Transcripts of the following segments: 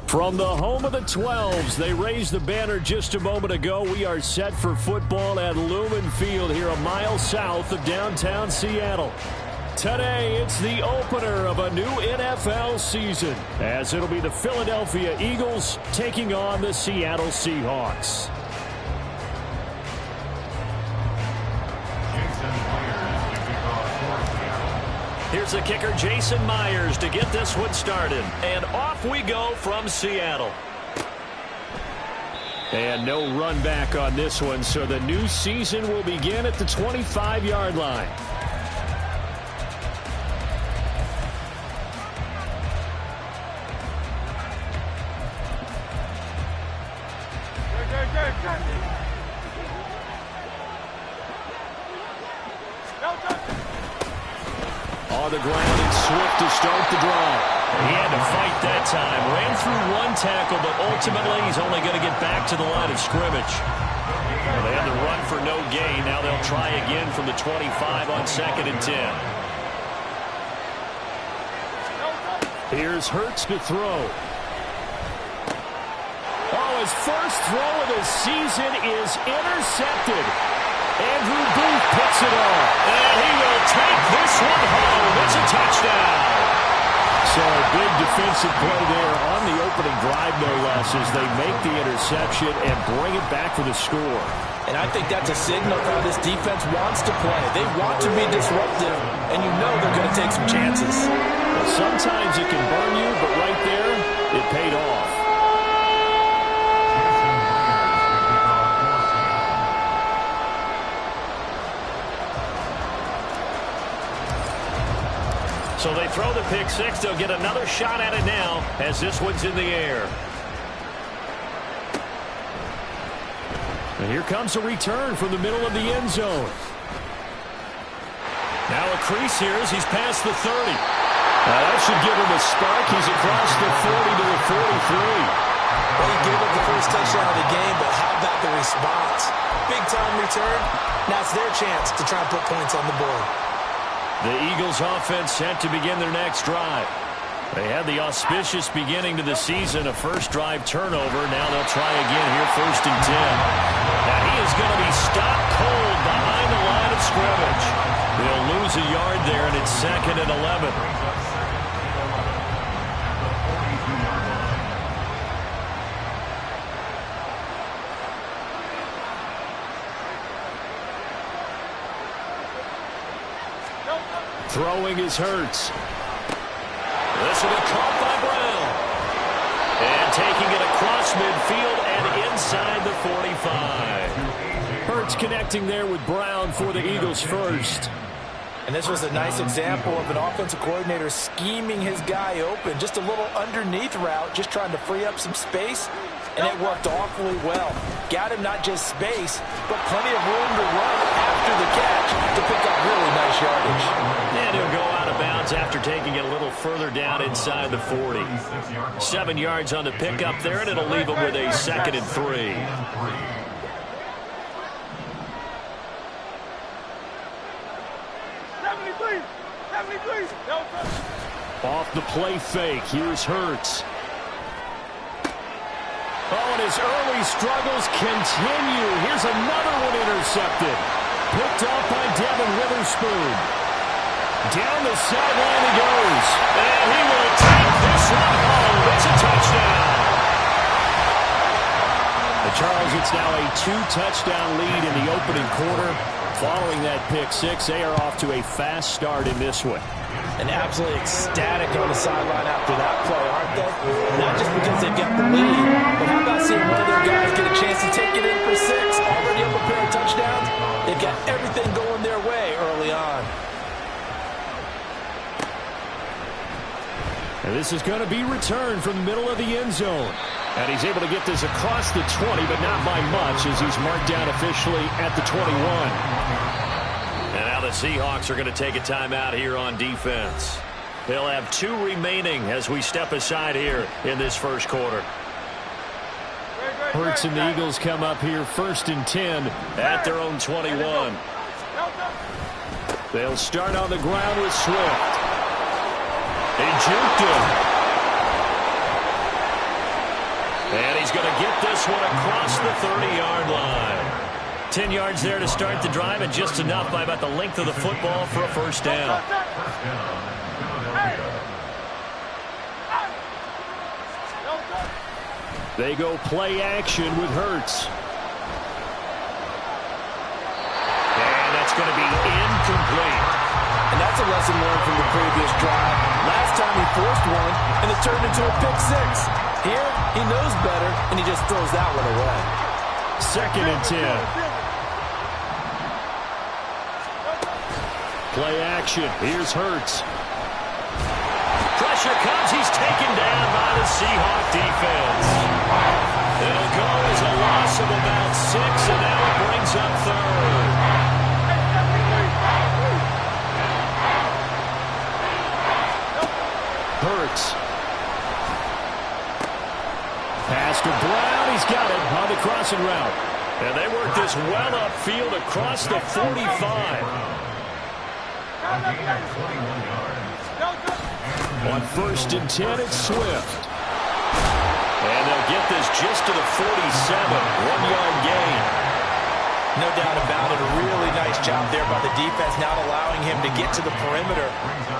From the home of the 12s, they raised the banner just a moment ago. We are set for football at Lumen Field here a mile south of downtown Seattle. Today, it's the opener of a new NFL season, as it'll be the Philadelphia Eagles taking on the Seattle Seahawks. Here's the kicker, Jason Myers, to get this one started. And off we go from Seattle. And no run back on this one, so the new season will begin at the 25-yard line. On the ground and Swift to start the drive. He had to fight that time. Ran through one tackle, but ultimately he's only going to get back to the line of scrimmage. Well, they had to run for no gain. Now they'll try again from the 25 on 2nd and 10. Here's Hurts to throw. Oh, his first throw of the season is intercepted. Andrew Booth picks it off, and he will take this one home. It's a touchdown. So a big defensive play there on the opening drive, no less, as they make the interception and bring it back for the score. And I think that's a signal of how this defense wants to play. They want to be disruptive, and you know they're going to take some chances. Well, sometimes it can burn you, but right there, it paid off. So they throw the pick six. They'll get another shot at it now as this one's in the air. And here comes a return from the middle of the end zone. Now a crease here as he's past the 30. Now that should give him a spark. He's across the 40 to the 43. Well, he gave up the first touchdown of the game, but how about the response? Big-time return. Now it's their chance to try and put points on the board. The Eagles offense set to begin their next drive. They had the auspicious beginning to the season, a first drive turnover. Now they'll try again here, 1st and 10. Now he is going to be stopped cold behind the line of scrimmage. They'll lose a yard there, and it's 2nd and 11. Throwing is Hurts. This will be caught by Brown. And taking it across midfield and inside the 45. Hurts connecting there with Brown for the Eagles first. And this was a nice example of an offensive coordinator scheming his guy open. Just a little underneath route, just trying to free up some space. And it worked awfully well. Got him not just space, but plenty of room to run after the catch to pick up really nice yardage. And he'll go out of bounds after taking it a little further down inside the 40. 7 yards on the pickup there, and it'll leave him with a 2nd and 3. Off the play fake, here's Hurts. Oh, and his early struggles continue. Here's another one intercepted. Picked off by Devin Witherspoon. Down the sideline he goes. And he will take this one home. It's a touchdown. Charles, it's now a 2-touchdown lead in the opening quarter. Following that pick six, they are off to a fast start in this one. And absolutely ecstatic on the sideline after that play, aren't they? Not just because they've got the lead, but how about seeing one of their guys get a chance to take it in for six? Already up a pair of touchdowns. They've got everything going their way early on. And this is going to be returned from the middle of the end zone. And he's able to get this across the 20, but not by much, as he's marked down officially at the 21. And now the Seahawks are going to take a timeout here on defense. They'll have 2 remaining as we step aside here in this first quarter. Hurts and the Eagles come up here 1st and 10 at their own 21. They'll start on the ground with Swift. He juked him. And he's going to get this one across the 30-yard line. 10 yards there to start the drive, and just enough by about the length of the football for a first down. They go play action with Hurts. And that's going to be incomplete. And that's a lesson learned from the previous drive. Last time he forced one, and it turned into a pick six. Here, he knows better, and he just throws that one away. 2nd and 10. Play action. Here's Hurts. Pressure comes. He's taken down by the Seahawks defense. It'll go as a loss of about 6, and now it brings up 3rd. Hurts. Pass to Brown. He's got it on the crossing route. And they work this well upfield across the 45. On 1st and 10, it's Swift. And they'll get this just to the 47. 1-yard gain. No doubt about it. A really nice job there by the defense, not allowing him to get to the perimeter.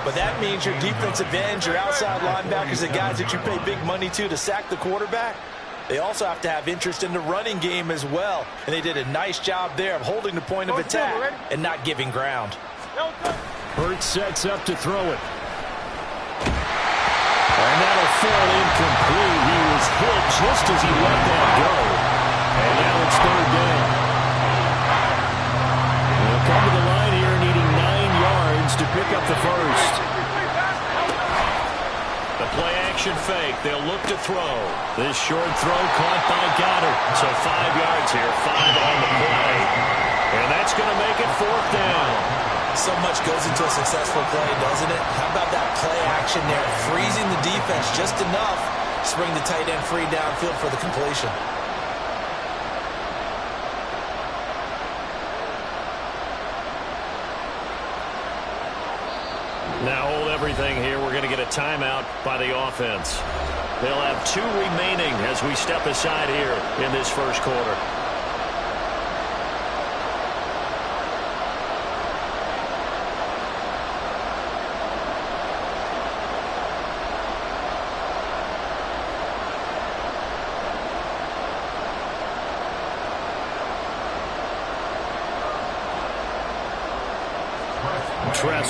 But that means your defensive ends, your outside linebackers, the guys that you pay big money to sack the quarterback, they also have to have interest in the running game as well. And they did a nice job there of holding the point of attack and not giving ground. Hurts sets up to throw it. And that'll fall incomplete. He was hit just as he let that go. And now it's 3rd down. They'll come to the line here needing 9 yards to pick up the first. The play-action fake. They'll look to throw. This short throw caught by Goddard. So 5 yards here, 5 on the play. And that's going to make it 4th down. So much goes into a successful play, doesn't it? How about that play action there? Freezing the defense just enough to bring the tight end free downfield for the completion. Now hold everything here. We're going to get a timeout by the offense. They'll have 2 remaining as we step aside here in this first quarter.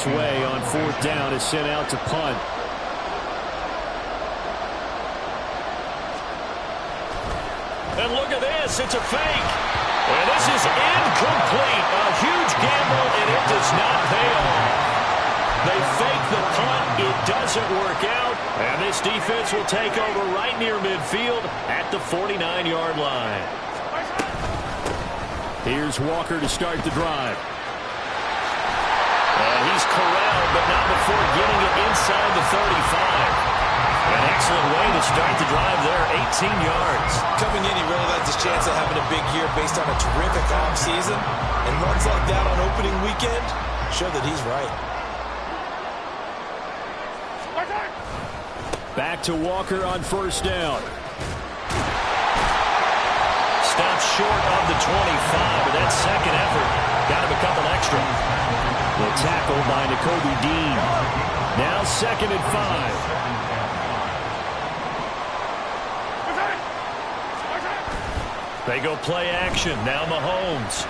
Way on 4th down is sent out to punt. And look at this. It's a fake. And this is incomplete. A huge gamble, and it does not pay off. They fake the punt. It doesn't work out. And this defense will take over right near midfield at the 49-yard line. Here's Walker to start the drive. And he's corralled, but not before getting it inside the 35. An excellent way to start the drive there, 18 yards. Coming in, he really likes his chance of having a big year based on a terrific offseason. And runs like that on opening weekend show that he's right. Back to Walker on 1st down. Stopped short of the 25, but that second effort got him a couple extra. The tackle by Nakobe Dean. Now 2nd and 5. They go play action. Now Mahomes.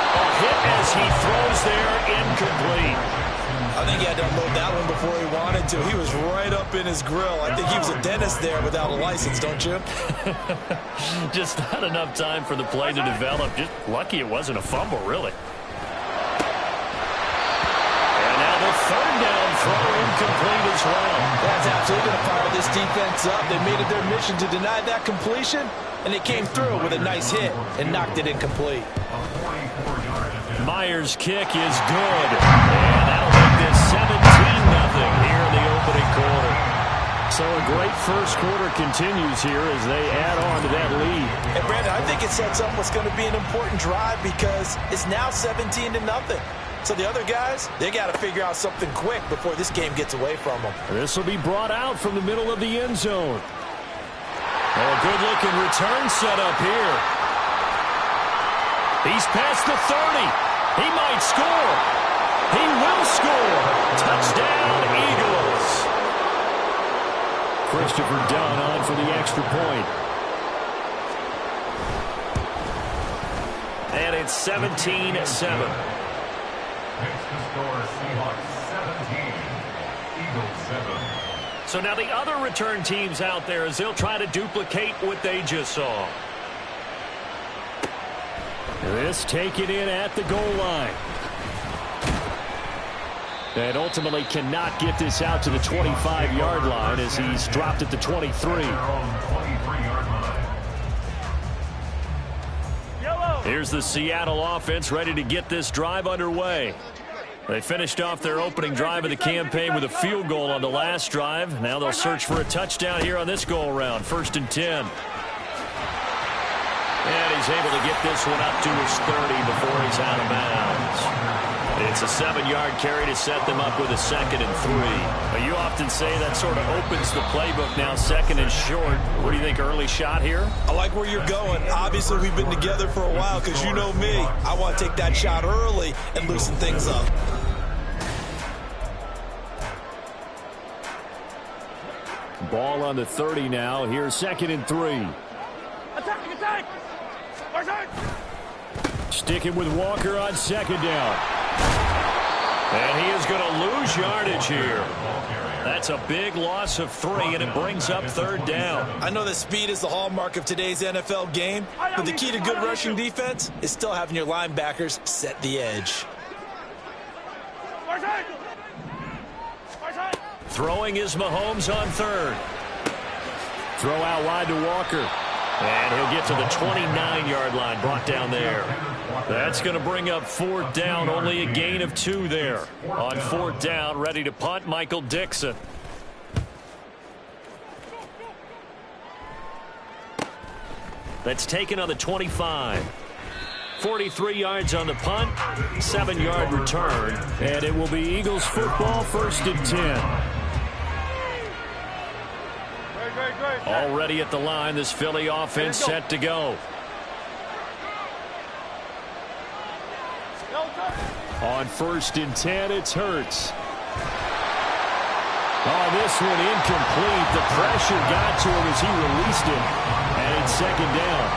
A hit as he throws there, incomplete. I think he had to unload that one before he wanted to. He was right up in his grill. I think he was a dentist there without a license, don't you? Just not enough time for the play to develop. Just lucky it wasn't a fumble, really. And now the 3rd down throw incomplete as well. That's absolutely going to fire this defense up. They made it their mission to deny that completion, and they came through with a nice hit and knocked it incomplete. Myers' kick is good. And that'll make this 17-0 here in the opening quarter. So a great first quarter continues here as they add on to that lead. And Brandon, I think it sets up what's going to be an important drive because it's now 17-0. So the other guys, they got to figure out something quick before this game gets away from them. This will be brought out from the middle of the end zone. Oh, a good-looking return set up here. He's past the 30. He might score. He will score. Touchdown, Eagles. Christopher Dunn on for the extra point. And it's 17-7. Makes the score Seahawks 17, Eagles 7. So now the other return teams out there as they'll try to duplicate what they just saw. This taken in at the goal line. And ultimately cannot get this out to the 25-yard line as he's dropped at the 23. Here's the Seattle offense ready to get this drive underway. They finished off their opening drive of the campaign with a field goal on the last drive. Now they'll search for a touchdown here on this go-around. 1st and 10. And he's able to get this one up to his 30 before he's out of bounds. It's a 7-yard carry to set them up with a 2nd and 3. Now, you often say that sort of opens the playbook now, 2nd and short. What do you think, early shot here? I like where you're going. Obviously, we've been together for a while because you know me. I want to take that shot early and loosen things up. Ball on the 30 now. Here's 2nd and 3. Attack! Sticking with Walker on 2nd down. And he is going to lose yardage here. That's a big loss of 3, and it brings up 3rd down. I know that speed is the hallmark of today's NFL game, but the key to good rushing defense is still having your linebackers set the edge. Throwing is Mahomes on 3rd. Throw out wide to Walker. And he'll get to the 29-yard line, brought down there. That's going to bring up 4th down, only a gain of 2 there. On 4th down, ready to punt, Michael Dixon. That's taken on the 25. 43 yards on the punt, 7-yard return, and it will be Eagles football, 1st and 10. Already at the line, this Philly offense set to go. On 1st and 10, it's Hurts. Oh, this one incomplete. The pressure got to him as he released it, and it's 2nd down.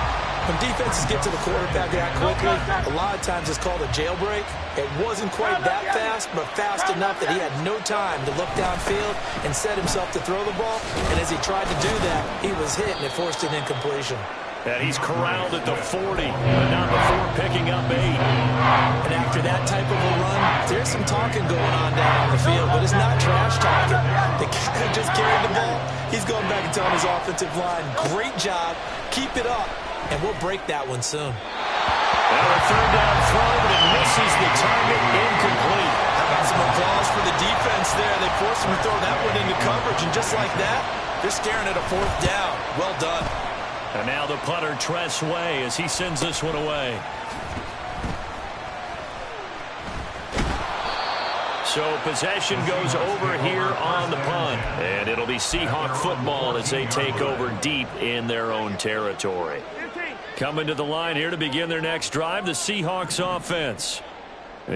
When defenses get to the quarterback that quickly, a lot of times it's called a jailbreak. It wasn't quite that fast, but fast enough that he had no time to look downfield and set himself to throw the ball. And as he tried to do that, he was hit, and it forced an incompletion. And he's corralled at the 40, but not before picking up 8. And after that type of a run, there's some talking going on down on the field, but it's not trash talking. The guy who just carried the ball, he's going back and telling his offensive line, great job, keep it up, and we'll break that one soon. Well, a 3rd down throw, but it misses the target, incomplete. How about some applause for the defense there? They forced him to throw that one into coverage, and just like that, they're staring at a 4th down. Well done. And now the punter, Tress Way, as he sends this one away. So possession goes over here on the punt. And it'll be Seahawk football as they take over deep in their own territory. Coming to the line here to begin their next drive, the Seahawks offense.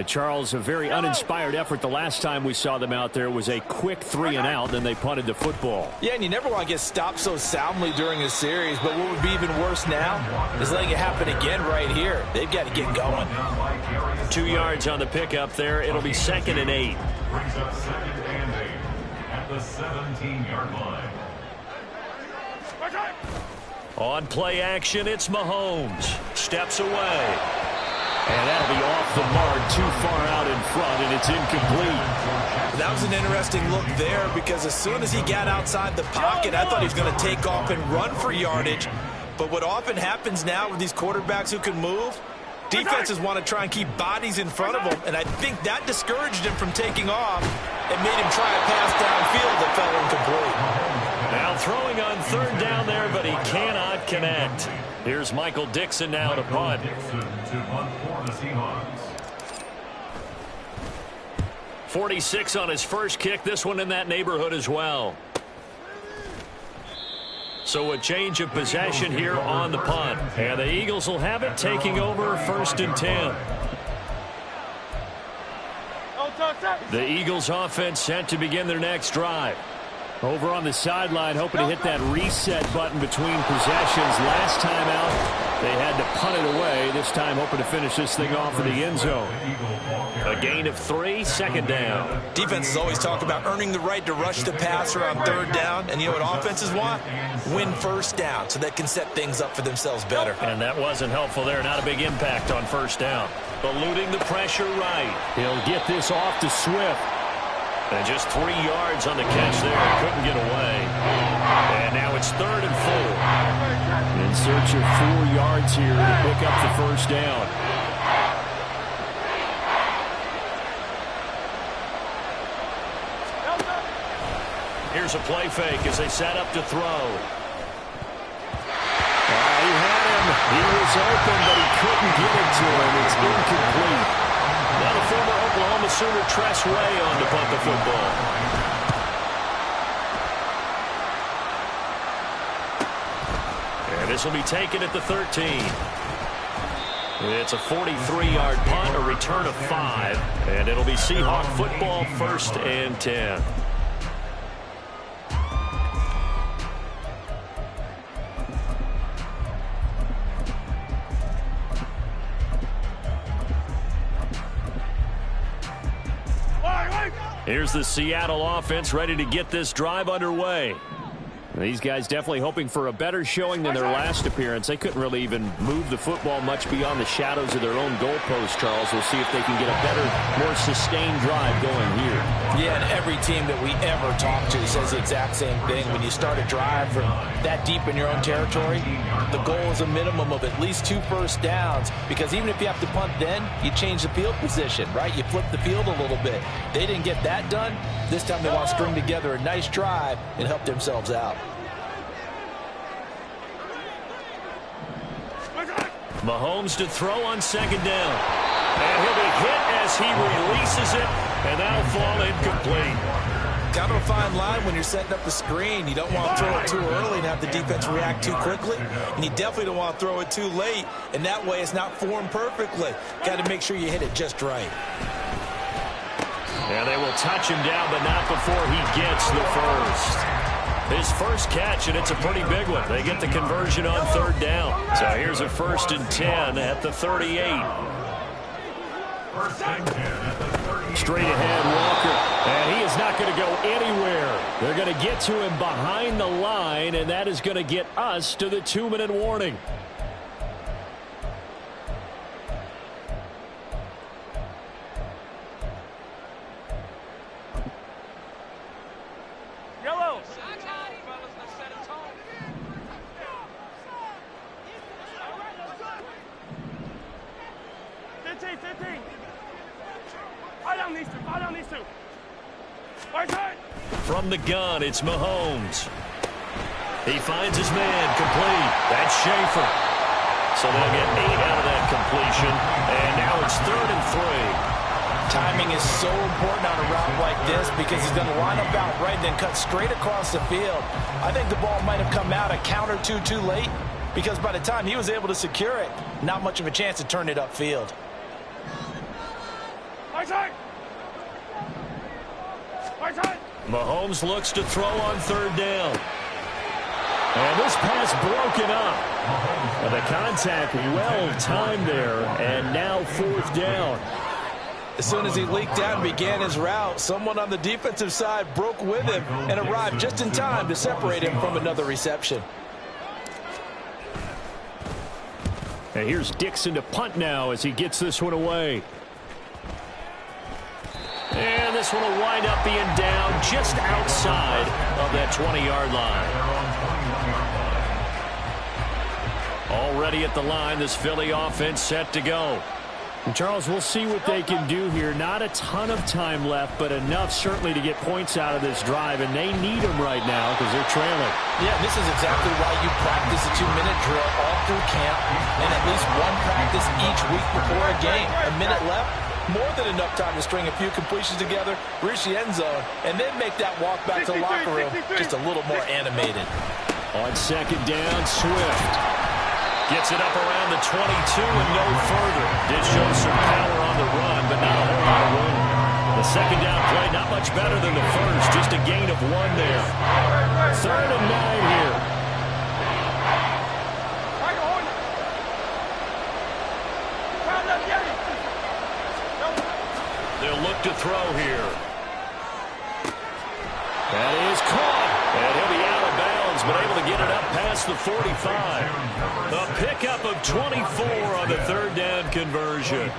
Charles, a very uninspired effort. The last time we saw them out there was a quick 3-and-out, then they punted the football. Yeah, and you never want to get stopped so soundly during a series, but what would be even worse now is letting it happen again right here. They've got to get going. 2 yards on the pickup there. It'll be 2nd and 8. Brings up 2nd and 8 at the 17-yard line. On play action, it's Mahomes. Steps away. And that'll be off the mark, too far out in front, and it's incomplete. That was an interesting look there because as soon as he got outside the pocket, I thought he was going to take off and run for yardage. But what often happens now with these quarterbacks who can move, defenses want to try and keep bodies in front of them, and I think that discouraged him from taking off and made him try a pass downfield that fell incomplete. Now throwing on 3rd down there, but he cannot connect. Here's Michael Dixon now to punt. 46 on his first kick. This one in that neighborhood as well. So a change of possession here on the punt. And the Eagles will have it, taking over 1st and 10. The Eagles offense set to begin their next drive. Over on the sideline, hoping to hit that reset button between possessions. Last time out, they had to punt it away. This time, hoping to finish this thing off in the end zone. A gain of 3, 2nd down. Defenses always talk about earning the right to rush the passer on 3rd down. And you know what offenses want? Win 1st down so they can set things up for themselves better. And that wasn't helpful there. Not a big impact on 1st down. Eluding the pressure right. He'll get this off to Swift. And just 3 yards on the catch there. Couldn't get away. And now it's 3rd and 4. In search of 4 yards here to pick up the 1st down. Here's a play fake as they set up to throw. He had him. He was open, but he couldn't get it to him. It's incomplete. Now the former Oklahoma Sooner Tress Way on to punt the football. And this will be taken at the 13. It's a 43-yard punt, a return of 5, and it'll be Seahawk football, 1st and 10. Here's the Seattle offense ready to get this drive underway. These guys definitely hoping for a better showing than their last appearance. They couldn't really even move the football much beyond the shadows of their own goalpost, Charles. We'll see if they can get a better, more sustained drive going here. Yeah, and every team that we ever talk to says the exact same thing. When you start a drive from that deep in your own territory, the goal is a minimum of at least 2 first downs, because even if you have to punt then, you change the field position, right? You flip the field a little bit. They didn't get that done. This time they want to string together a nice drive and help themselves out. Mahomes to throw on 2nd down. And he'll be hit as he releases it, and that'll fall incomplete. Kind of a fine line when you're setting up the screen. You don't want to throw it too early and have the defense react too quickly. And you definitely don't want to throw it too late, and that way it's not formed perfectly. Got to make sure you hit it just right. And they will touch him down, but not before he gets the first. His first catch, and it's a pretty big one. They get the conversion on 3rd down. So here's a 1st and 10 at the 38. Straight ahead, Walker. And he is not going to go anywhere. They're going to get to him behind the line, and that is going to get us to the 2-minute warning. Yellow. 15. Fire down these two. Right side. From the gun, it's Mahomes. He finds his man, complete. That's Schaefer. So they'll get 8 out of that completion. And now it's 3rd and 3. Timing is so important on a route like this because he's going to line up out right and then cut straight across the field. I think the ball might have come out a count or two too late, because by the time he was able to secure it, not much of a chance to turn it upfield. Mahomes looks to throw on third down. And this pass broken up. And the contact well timed there. And now fourth down. As soon as he leaked out and began his route, someone on the defensive side broke with him and arrived just in time to separate him from another reception. And here's Dixon to punt now as he gets this one away. And this one will wind up being down just outside of that 20-yard line. Already at the line, this Philly offense set to go. And Charles, we'll see what they can do here. Not a ton of time left, but enough certainly to get points out of this drive, and they need them right now because they're trailing. Yeah, this is exactly why you practice a 2-minute drill all through camp and at least one practice each week before a game. A minute left, more than enough time to string a few completions together, reach the end zone, and then make that walk back to the locker room just a little more animated. On second down, Swift gets it up around the 22 and no further. Did show some power on the run, but not a whole lot of room. The second down play not much better than the first, just a gain of 1 there. 3rd and 9 here. They'll look to throw here. That is caught, and he'll be out of bounds, but able to get it up past the 45. A pickup of 24 on the 3rd down conversion.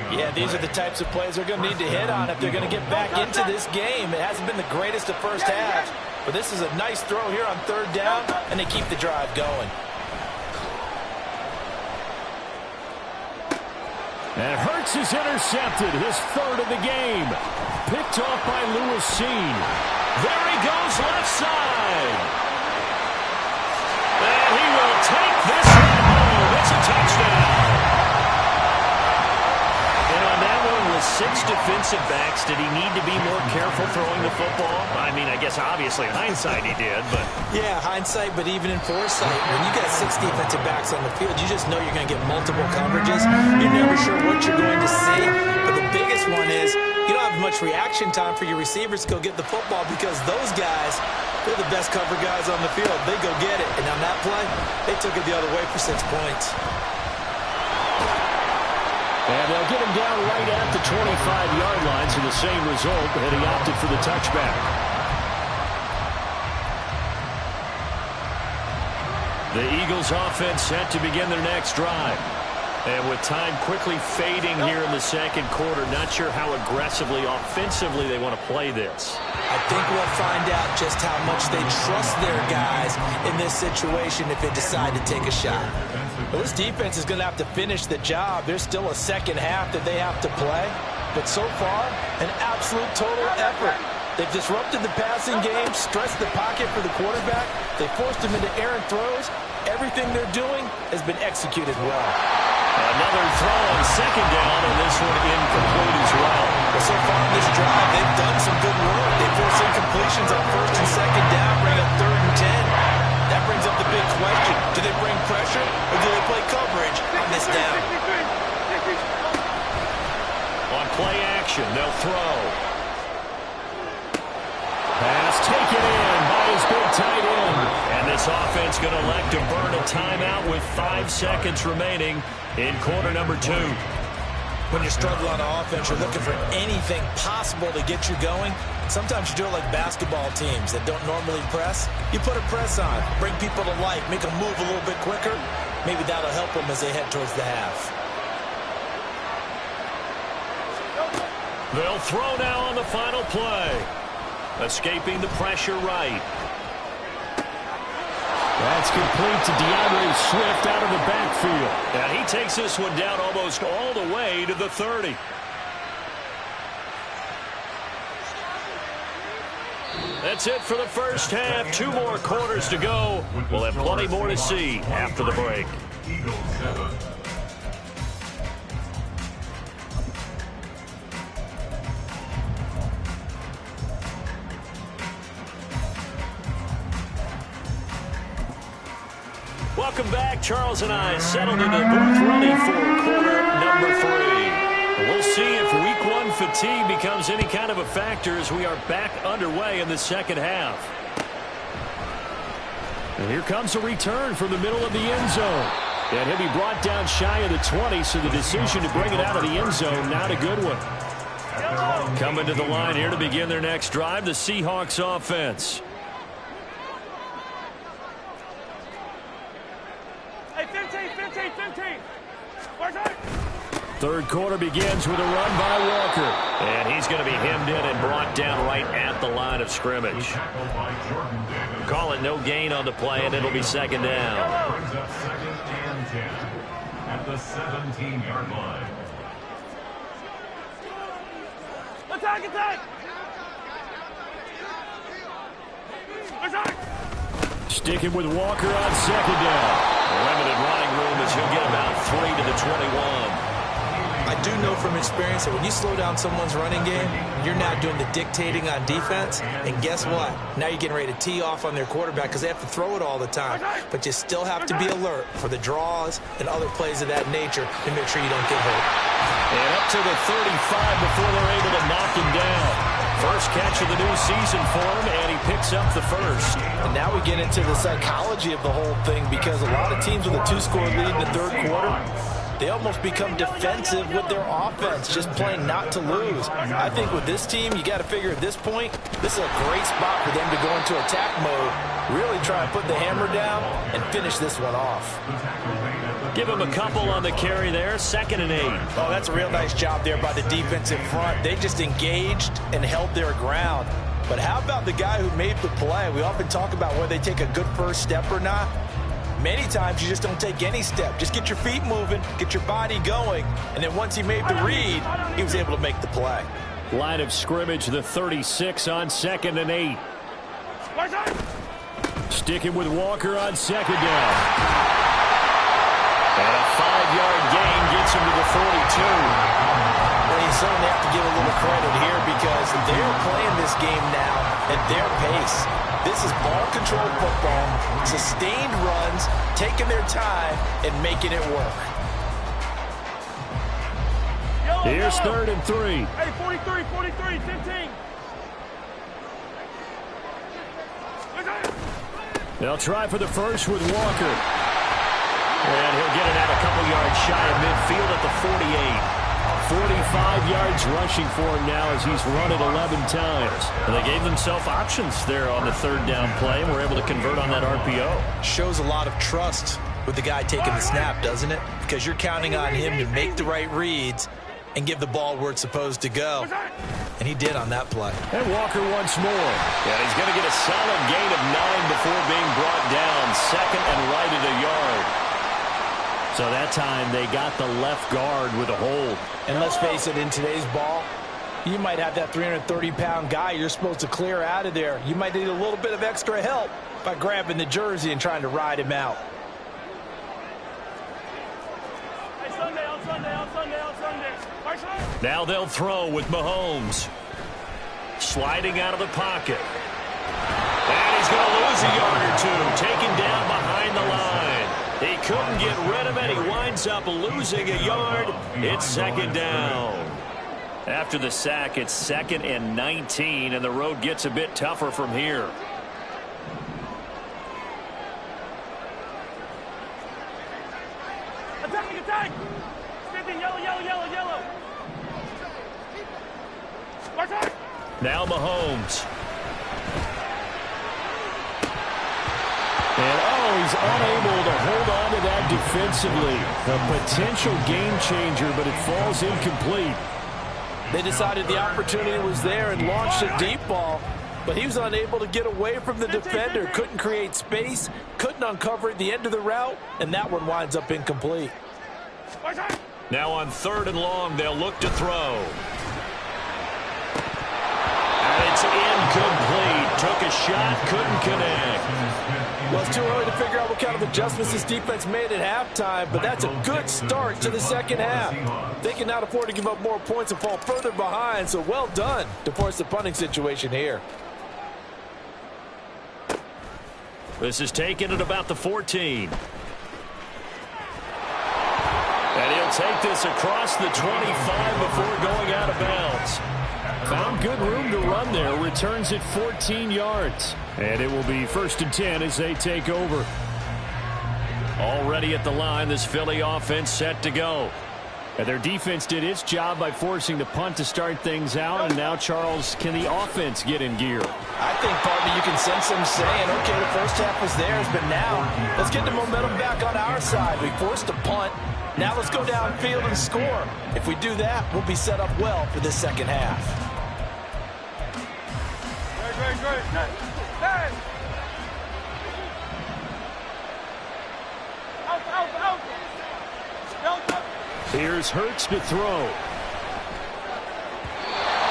Yeah, these are the types of plays they're going to need to hit on if they're going to get back into this game. It hasn't been the greatest of first halves, but this is a nice throw here on 3rd down, and they keep the drive going. And Hurts is intercepted, his 3rd of the game. Picked off by Lewis Seen. There he goes left side. And he will take this one home. It's a touchdown. And on that one with 6 defensive backs, did he need to be more careful throwing the football? I mean, I guess obviously in hindsight he did, but... Yeah, hindsight, but even in foresight, when you got 6 defensive backs on the field, you just know you're going to get multiple coverages. You're never sure what you're going to see. But the biggest one is you don't have much reaction time for your receivers to go get the football because those guys, they're the best cover guys on the field. They go get it. And on that play, they took it the other way for 6 points. And they'll get him down right at the 25-yard line, so the same result, and he opted for the touchback. The Eagles offense set to begin their next drive. And with time quickly fading here in the second quarter, not sure how aggressively, offensively they want to play this. I think we'll find out just how much they trust their guys in this situation if they decide to take a shot. Well, this defense is going to have to finish the job. There's still a second half that they have to play. But so far, an absolute total effort. They've disrupted the passing game, stressed the pocket for the quarterback. They forced him into errant throws. Everything they're doing has been executed well. Another throw on second down, and this one incomplete as well. Well, so far in this drive, they've done some good work. They forced incompletions on 1st and 2nd down, bring up 3rd and 10. That brings up the big question. Do they bring pressure, or do they play coverage on this down? On play action, they'll throw. Pass taken in by his big tight end. And this offense going to elect to burn a timeout with 5 seconds remaining in quarter number 2. When you struggle on offense, you're looking for anything possible to get you going. Sometimes you do it like basketball teams that don't normally press. You put a press on, bring people to life, make them move a little bit quicker. Maybe that'll help them as they head towards the half. They'll throw now on the final play. Escaping the pressure right. That's complete to DeAndre Swift out of the backfield. And he takes this one down almost all the way to the 30. That's it for the first half. 2 more quarters to go. We'll have plenty more to see after the break. Eagles 7. Welcome back. Charles and I settled in the booth ready for quarter number 3. We'll see if week one fatigue becomes any kind of a factor as we are back underway in the second half. And here comes a return from the middle of the end zone. And he'll be brought down shy of the 20, so the decision to bring it out of the end zone, not a good one. Coming to the line here to begin their next drive, the Seahawks offense. Hey, 15. Where's it? Third quarter begins with a run by Walker. And he's going to be hemmed in and brought down right at the line of scrimmage. Call it no gain on the play, and it'll be second down. Brings up 2nd and 10 at the 17-yard line. Attack! Sticking with Walker on second down. Limited running room as he'll get about 3 to the 21. I do know from experience that when you slow down someone's running game, you're now doing the dictating on defense. And guess what? Now you're getting ready to tee off on their quarterback because they have to throw it all the time. But you still have to be alert for the draws and other plays of that nature to make sure you don't get hurt. And up to the 35 before they're able to knock him down. First catch of the new season for him, and he picks up the first. And now we get into the psychology of the whole thing because a lot of teams with a 2-score lead in the third quarter, they almost become defensive with their offense, just playing not to lose. I think with this team, you got to figure at this point, this is a great spot for them to go into attack mode, really try and put the hammer down and finish this one off. Give him a couple on the carry there, 2nd and 8. Oh, that's a real nice job there by the defensive front. They just engaged and held their ground. But how about the guy who made the play? We often talk about whether they take a good first step or not. Many times you just don't take any step. Just get your feet moving, get your body going, and then once he made the read, he was able to make the play. Line of scrimmage, the 36 on 2nd and 8. Sticking with Walker on second down. And a 5-yard gain gets him to the 42. Well, you certainly have to give a little credit here because they're playing this game now at their pace. This is ball control football, sustained runs, taking their time and making it work. Here's 3rd and 3. Hey, 43, 15. They'll try for the first with Walker. And he'll get it out a couple yards shy of midfield at the 48. 45 yards rushing for him now as he's run it 11 times. And they gave themselves options there on the 3rd down play and were able to convert on that RPO. Shows a lot of trust with the guy taking the snap, doesn't it? Because you're counting on him to make the right reads and give the ball where it's supposed to go. And he did on that play. And Walker once more. And he's going to get a solid gain of 9 before being brought down. 2nd and right at a yard. So that time they got the left guard with a hold. And let's face it, in today's ball, you might have that 330-pound guy you're supposed to clear out of there. You might need a little bit of extra help by grabbing the jersey and trying to ride him out. Hey, Sunday. Now they'll throw with Mahomes. Sliding out of the pocket. And he's going to lose a yard or two. Taken down behind the line. He couldn't get rid of it. He winds up losing a yard. It's 2nd down. After the sack, it's 2nd and 19, and the road gets a bit tougher from here. Attack! 15, yellow. Now Mahomes. And, he's unable to hold on to that defensively. A potential game changer, but it falls incomplete. They decided the opportunity was there and launched a deep ball, but he was unable to get away from the defender. Couldn't create space, couldn't uncover at the end of the route, and that one winds up incomplete. Now on 3rd and long, they'll look to throw. And it's incomplete. Took a shot, couldn't connect. Well, it's too early to figure out what kind of adjustments this defense made at halftime, but that's a good start to the second half. They cannot afford to give up more points and fall further behind, so well done to force the punting situation here. This is taken at about the 14. And he'll They'll take this across the 25 before going out of bounds. Found good room to run there. Returns it 14 yards. And it will be 1st and 10 as they take over. Already at the line, this Philly offense set to go. And their defense did its job by forcing the punt to start things out. And now, Charles, can the offense get in gear? I think, partner, you can sense them saying, okay, the first half was theirs, but now let's get the momentum back on our side. We forced a punt. Now let's go downfield and score. If we do that, we'll be set up well for this second half. Great. Hey! Out. Here's Hurts to throw.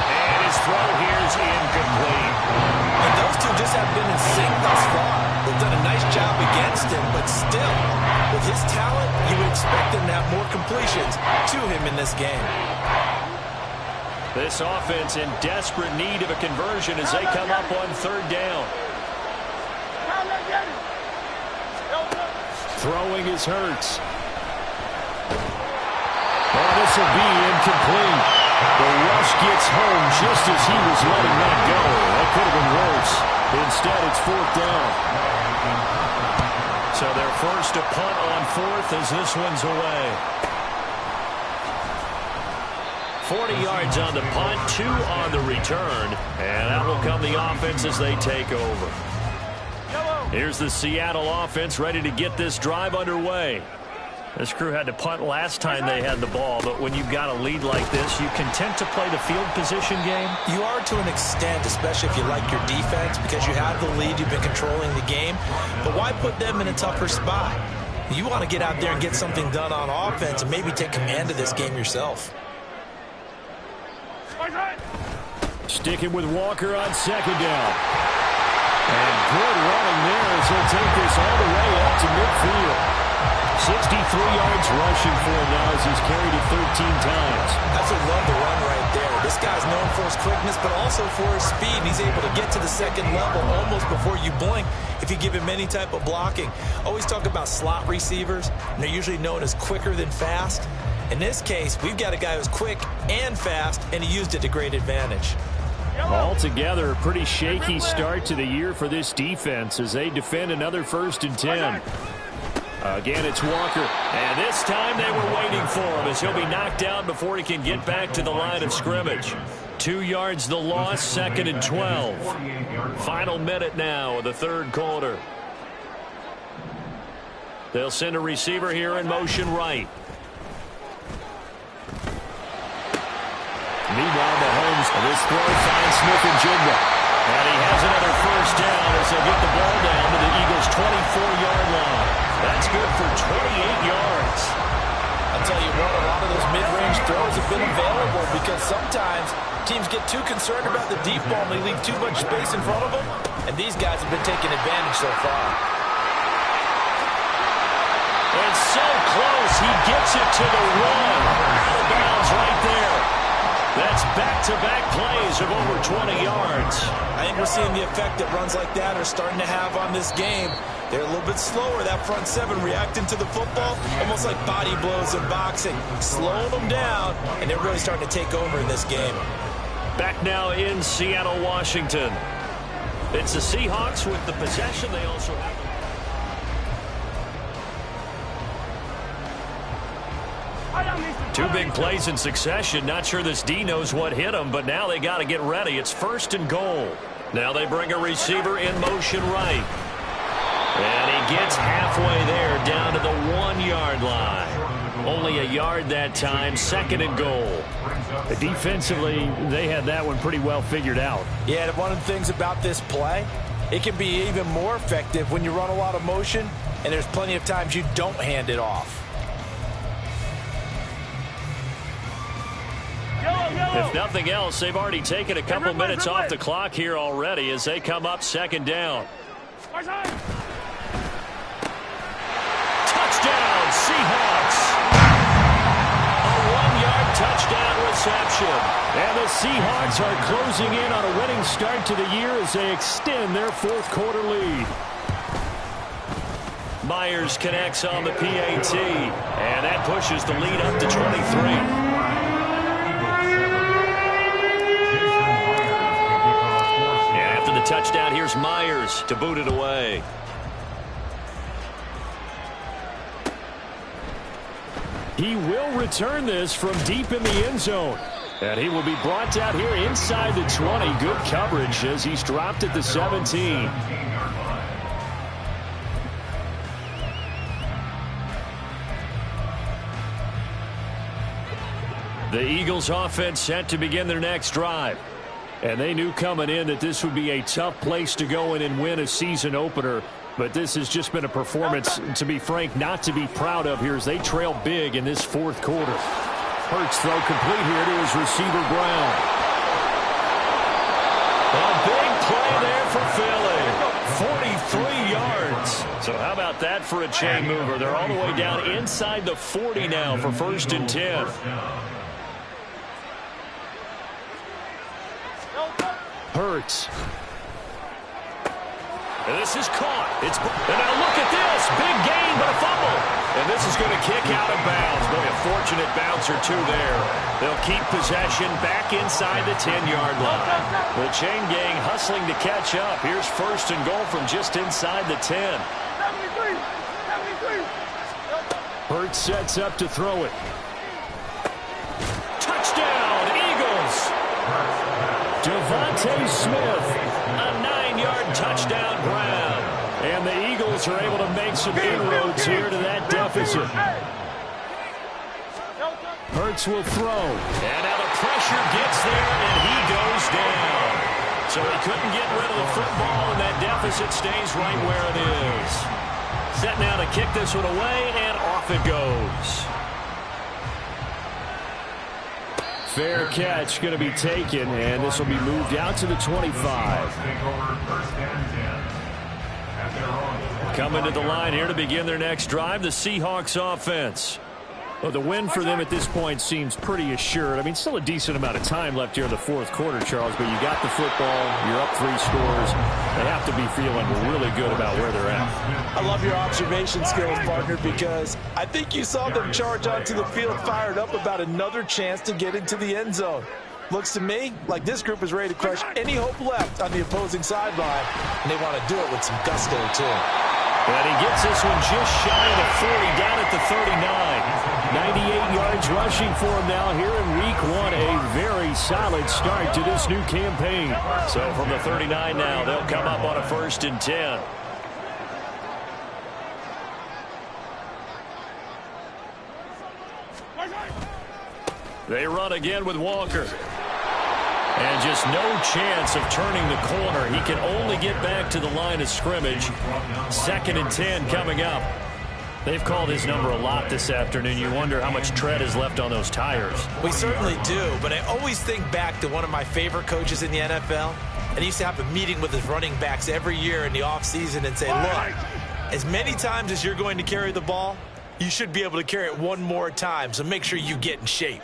And his throw here is incomplete. And those two just have been in sync thus far. They've done a nice job against him, but still, with his talent, you would expect him to have more completions to him in this game. This offense in desperate need of a conversion as they come up on 3rd down. Throwing is Hurts. Oh, this will be incomplete. The rush gets home just as he was letting that go. That could have been worse. Instead, it's 4th down. So they're forced to punt on 4th as this one's away. 40 yards on the punt, 2 on the return. And out will come the offense as they take over. Here's the Seattle offense ready to get this drive underway. This crew had to punt last time they had the ball, but when you've got a lead like this, you content to play the field position game? You are to an extent, especially if you like your defense, because you have the lead, you've been controlling the game. But why put them in a tougher spot? You want to get out there and get something done on offense and maybe take command of this game yourself. Sticking with Walker on 2nd down. And good running there as he'll take this all the way up to midfield. 63 yards rushing for him now as he's carried it 13 times. That's a love to run right there. This guy's known for his quickness, but also for his speed. And he's able to get to the 2nd level almost before you blink if you give him any type of blocking. Always talk about slot receivers, and they're usually known as quicker than fast. In this case, we've got a guy who's quick and fast, and he used it to great advantage. Altogether, a pretty shaky start to the year for this defense as they defend another 1st and 10. Again, it's Walker. And this time they were waiting for him as he'll be knocked down before he can get back to the line of scrimmage. 2 yards the loss, 2nd and 12. Final minute now of the 3rd quarter. They'll send a receiver here in motion right. Meanwhile, Mahomes, this throw finds Smith-Njigba. And he has another 1st down as they get the ball down to the Eagles' 24-yard line. That's good for 28 yards. I'll tell you what, a lot of those mid-range throws have been available because sometimes teams get too concerned about the deep ball and they leave too much space in front of them. And these guys have been taking advantage so far. It's so close. He gets it to the 1. Out of bounds right there. That's back-to-back plays of over 20 yards. I think we're seeing the effect that runs like that are starting to have on this game. They're a little bit slower, that front 7 reacting to the football, almost like body blows in boxing, slowing them down, and they're really starting to take over in this game. Back now in Seattle, Washington. It's the Seahawks with the possession. They also have... 2 big plays in succession. Not sure this D knows what hit him, but now they got to get ready. It's 1st and goal. Now they bring a receiver in motion right. And he gets halfway there down to the 1-yard line. Only a yard that time, 2nd and goal. Defensively, they had that one pretty well figured out. Yeah, one of the things about this play, it can be even more effective when you run a lot of motion, and there's plenty of times you don't hand it off. If nothing else, they've already taken a couple minutes off the clock here already as they come up 2nd down. Touchdown, Seahawks. A 1-yard touchdown reception. And the Seahawks are closing in on a winning start to the year as they extend their 4th quarter lead. Myers connects on the PAT, and that pushes the lead up to 23. And after the touchdown, here's Myers to boot it away. He will return this from deep in the end zone. And he will be brought down here inside the 20. Good coverage as he's dropped at the 17. The Eagles offense set to begin their next drive. And they knew coming in that this would be a tough place to go in and win a season opener. But this has just been a performance, to be frank, not to be proud of here as they trail big in this fourth quarter. Hurts throw complete here to his receiver Brown. A big play there for Philly. 43 yards. So how about that for a chain mover? They're all the way down inside the 40 now for 1st and 10. Hurts. And this is caught. And now look at this. Big gain, but a fumble. And this is going to kick out of bounds. Boy, a fortunate bounce or two there. They'll keep possession back inside the 10-yard line. The chain gang hustling to catch up. Here's 1st and goal from just inside the 10. 73. Hurts sets up to throw it. Touchdown, Eagles. Devontae Smith, a 9-yard touchdown grab. And the Eagles are able to make some inroads here to that deficit. Hurts will throw. And now the pressure gets there, and he goes down. So he couldn't get rid of the football, and that deficit stays right where it is. Set now to kick this one away, and off it goes. Fair catch going to be taken, and this will be moved out to the 25. Coming to the line here to begin their next drive, the Seahawks offense. Well, the win for them at this point seems pretty assured. I mean, still a decent amount of time left here in the fourth quarter, Charles, but you got the football, you're up 3 scores. They have to be feeling really good about where they're at. I love your observation skills, partner, because I think you saw them charge onto the field fired up about another chance to get into the end zone. Looks to me like this group is ready to crush any hope left on the opposing sideline, and they want to do it with some gusto, too. And he gets this one just shy of the 40, down at the 39. 98 yards rushing for him now here in week 1. A very solid start to this new campaign. So from the 39 now, they'll come up on a 1st and 10. They run again with Walker. And just no chance of turning the corner. He can only get back to the line of scrimmage. 2nd and 10 coming up. They've called his number a lot this afternoon. You wonder how much tread is left on those tires. We certainly do, but I always think back to one of my favorite coaches in the NFL. And he used to have a meeting with his running backs every year in the offseason and say, look, as many times as you're going to carry the ball, you should be able to carry it one more time, so make sure you get in shape.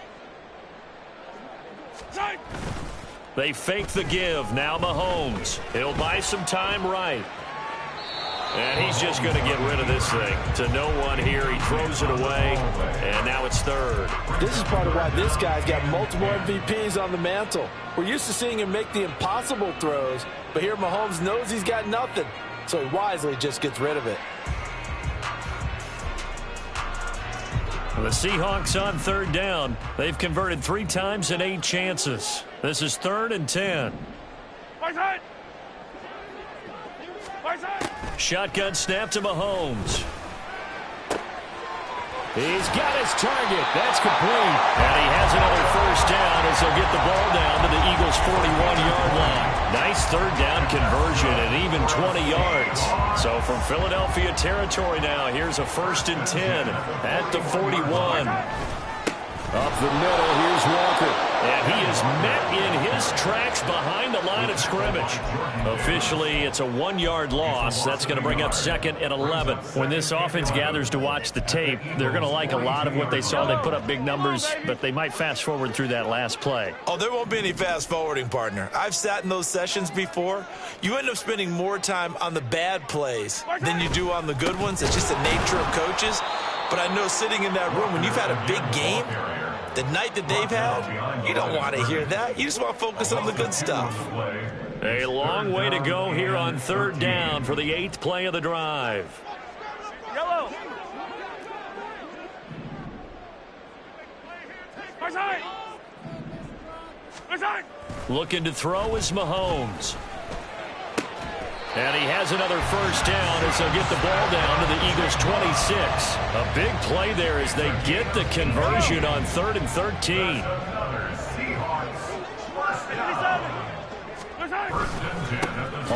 They fake the give. Now Mahomes. He'll buy some time right. And he's just going to get rid of this thing. To no one here. He throws it away. And now it's 3rd. This is part of why this guy's got multiple MVPs on the mantle. We're used to seeing him make the impossible throws. But here Mahomes knows he's got nothing. So he wisely just gets rid of it. The Seahawks on 3rd down. They've converted 3 times in 8 chances. This is 3rd and 10. Shotgun snap to Mahomes. He's got his target. That's complete. And he has another 1st down as he'll get the ball down to the Eagles' 41-yard line. Nice 3rd down conversion and even 20 yards. So from Philadelphia territory now, here's a 1st and 10 at the 41. Up the middle, here's Walker. And he is met in his tracks behind the line of scrimmage. Officially, it's a 1-yard loss. That's going to bring up 2nd and 11. When this offense gathers to watch the tape, they're going to like a lot of what they saw. They put up big numbers, but they might fast forward through that last play. Oh, there won't be any fast forwarding, partner. I've sat in those sessions before. You end up spending more time on the bad plays than you do on the good ones. It's just the nature of coaches. But I know sitting in that room, when you've had a big game, the night that they've had, you don't want to hear that. You just want to focus on the good stuff. A long way to go here on 3rd down for the 8th play of the drive. Yellow. Looking to throw is Mahomes. And he has another first down as they'll get the ball down to the Eagles' 26. A big play there as they get the conversion on 3rd and 13.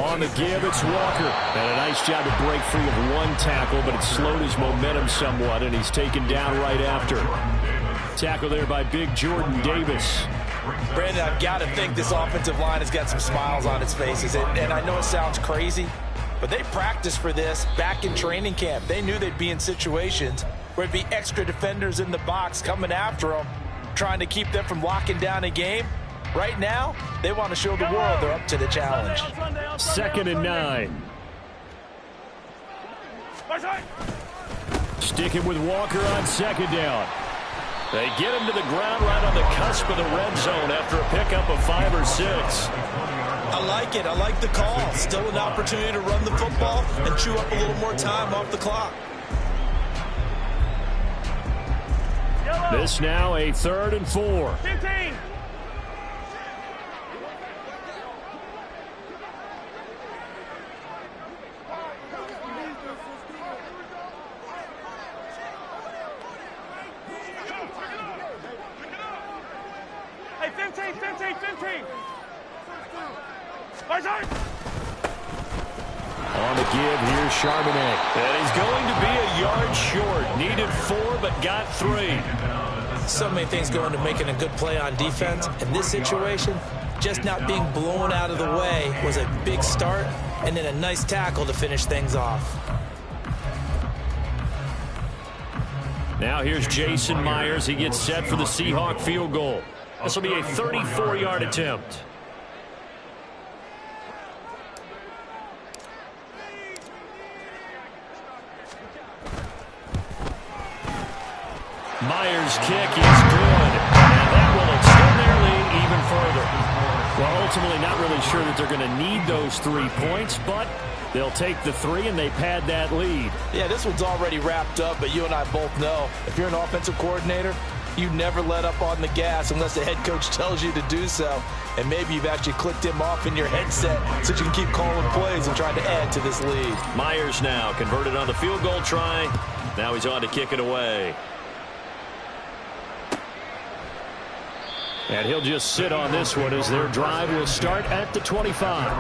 On the give, it's Walker. And a nice job to break free of 1 tackle, but it slowed his momentum somewhat, and he's taken down right after. Tackle there by big Jordan Davis. Brandon, I've got to think this offensive line has got some smiles on its faces. And I know it sounds crazy, but they practiced for this back in training camp. They knew they'd be in situations where it'd be extra defenders in the box coming after them, trying to keep them from locking down a game. Right now, they want to show the world they're up to the challenge. 2nd and 9. Sticking with Walker on 2nd down. They get him to the ground right on the cusp of the red zone after a pickup of 5 or 6. I like it. I like the call. Still an opportunity to run the football and chew up a little more time off the clock. This now a 3rd and 4. 15. Hey, 15. On the give, here's Charbonnet. And he's going to be a yard short. Needed 4, but got 3. So many things go into making a good play on defense. In this situation, just not being blown out of the way was a big start, and then a nice tackle to finish things off. Now here's Jason Myers. He gets set for the Seahawk field goal. This will be a 34-yard attempt. Myers' kick is good, and that will extend their lead even further. Well, ultimately not really sure that they're going to need those 3 points, but they'll take the 3 and they pad that lead. Yeah, this one's already wrapped up, but you and I both know if you're an offensive coordinator, you never let up on the gas unless the head coach tells you to do so. And maybe you've actually clicked him off in your headset so you can keep calling plays and trying to add to this lead. Myers now converted on the field goal try. Now he's on to kick it away. And he'll just sit on this one as their drive will start at the 25.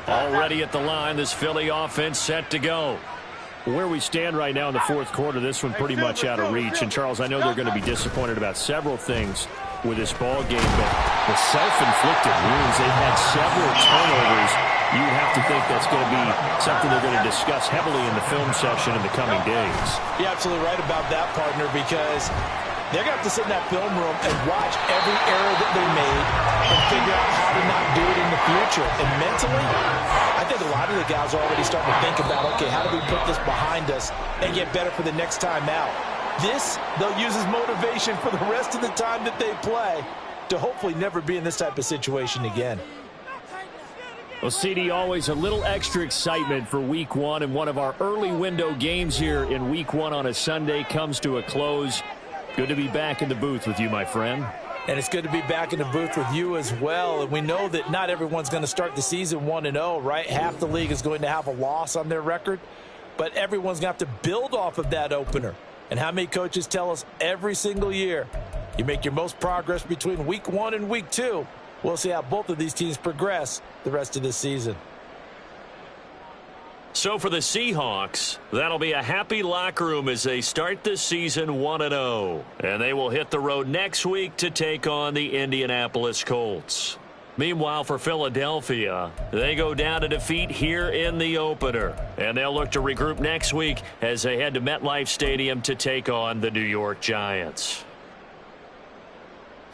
Already at the line, this Philly offense set to go. Where we stand right now in the 4th quarter, this one pretty much out of reach. And, Charles, I know they're going to be disappointed about several things with this ball game, but the self-inflicted wounds, they've had several turnovers. You have to think that's going to be something they're going to discuss heavily in the film session in the coming days. You're absolutely right about that, partner, because they're going to have to sit in that film room and watch every error that they made and figure out how to not do it in the future. And mentally, I think a lot of the guys are already starting to think about, okay, how do we put this behind us and get better for the next time out? This, they'll use as motivation for the rest of the time that they play to hopefully never be in this type of situation again. Well, CD, always a little extra excitement for Week 1, and one of our early window games here in Week 1 on a Sunday comes to a close. Good to be back in the booth with you, my friend. And it's good to be back in the booth with you as well. And we know that not everyone's going to start the season 1-0, right? Half the league is going to have a loss on their record, but everyone's going to have to build off of that opener. And how many coaches tell us every single year, you make your most progress between Week 1 and Week 2. We'll see how both of these teams progress the rest of this season. So for the Seahawks, that'll be a happy locker room as they start the season 1-0. And they will hit the road next week to take on the Indianapolis Colts. Meanwhile, for Philadelphia, they go down to defeat here in the opener. And they'll look to regroup next week as they head to MetLife Stadium to take on the New York Giants.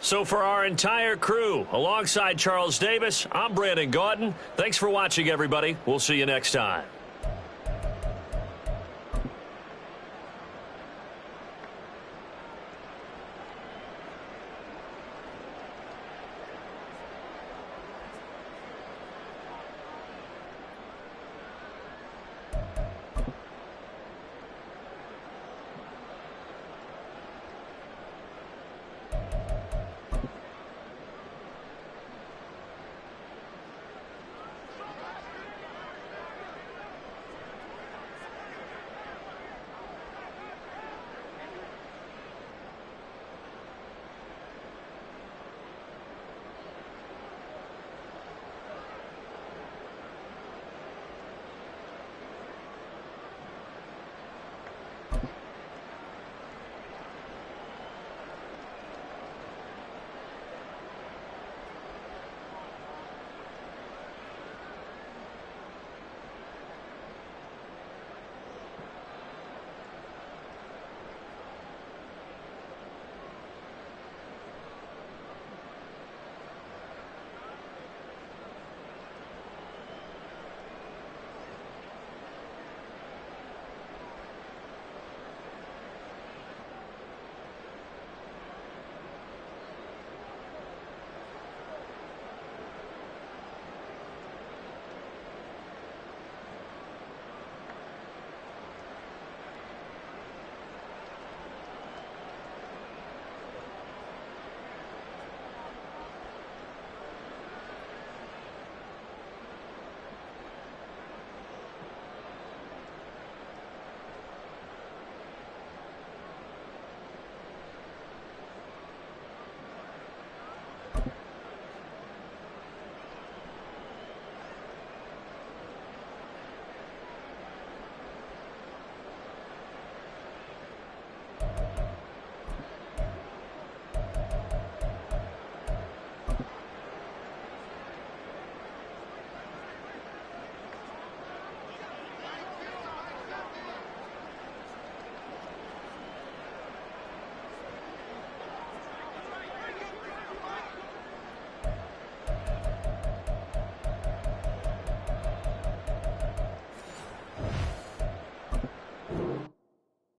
So for our entire crew, alongside Charles Davis, I'm Brandon Gaudin. Thanks for watching, everybody. We'll see you next time.